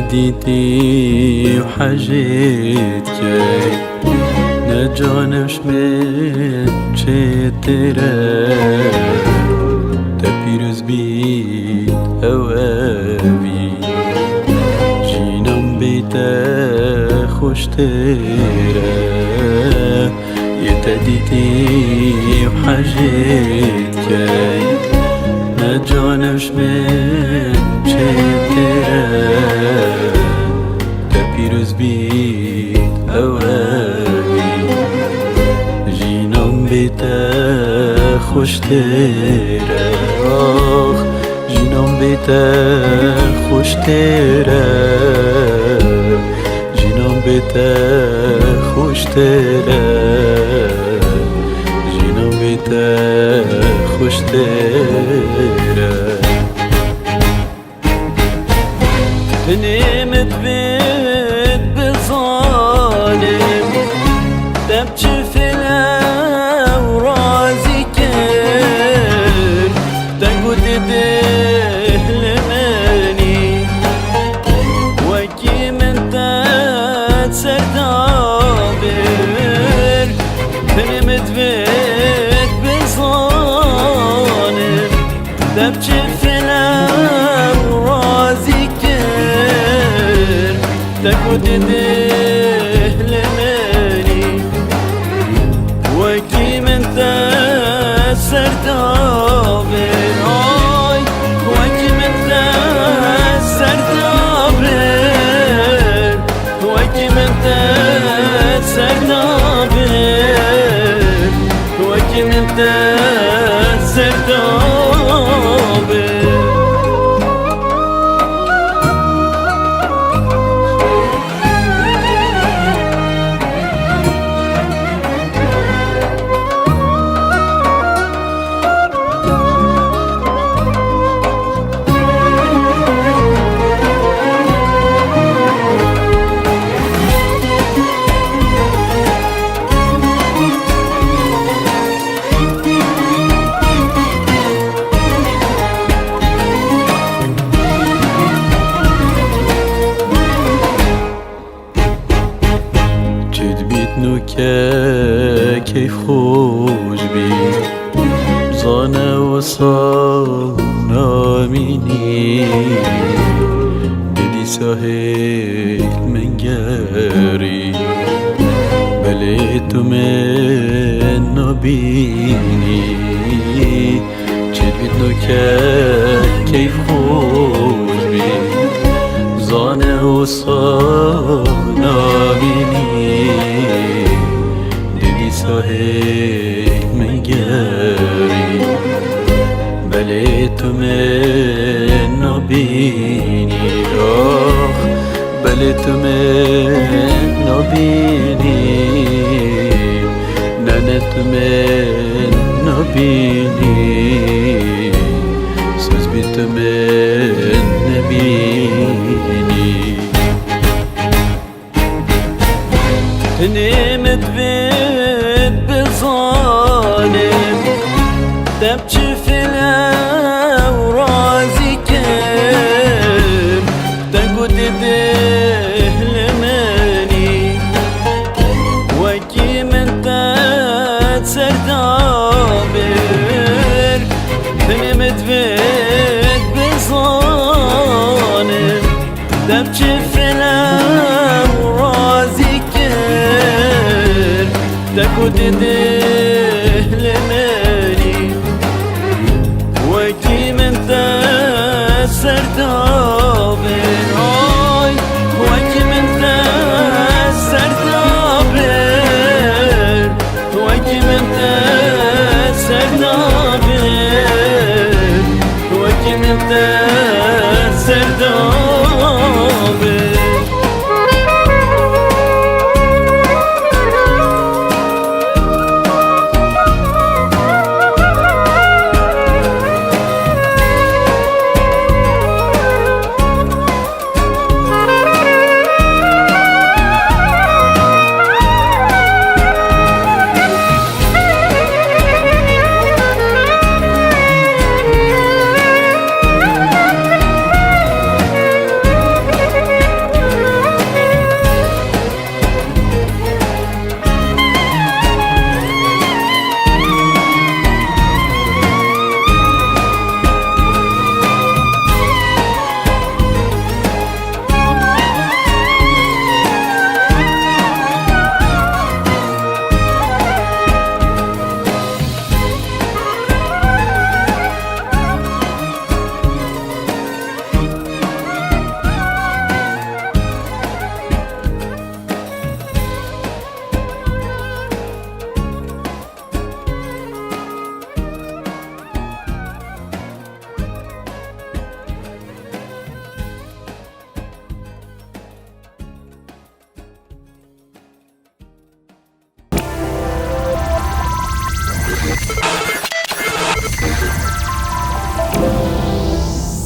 تديتي وحاجات كاي نجانش من شترا تبيرز بيت هوابي جينام بيتا خوش ترا يتديتي وحاجات كاي نجانش من شترا تبيرز بيت هوابي جينام بيتا خوش ترا جينام بيتا خوش ترا جينام بيتا خوش ترا جينام بيتا خوش ترا نمت بيت بالظالم تبكي في الأورازي كان تقود دهلماني وكي من تاتسر دابر نمت بيت بالظالم تبكي في الأورازي تقود دهلماني وكي من تأثر دابر وكي من تأثر دابر وكي من تأثر دابر وكي من تأثر دابر نوكا كيف خوش بي زانا وصلنا مني بدي سهل من جاري بليت من نبيني جد نوكا كيف خوش بي زانا وصلنا مني سهل مجاري بليت من نبيني بليت من نبيني ننت من نبيني سزبت من نبيني نمت بيت بالظالم تبكي في الأورازي كان تقود دهلماني وكي من تاتسر دابر نمت بيت بالظالم تبكي في الأورازي تقود دهلماني وكي من تأثر دابر وكي من تأثر دابر وكي من تأثر دابر وكي من تأثر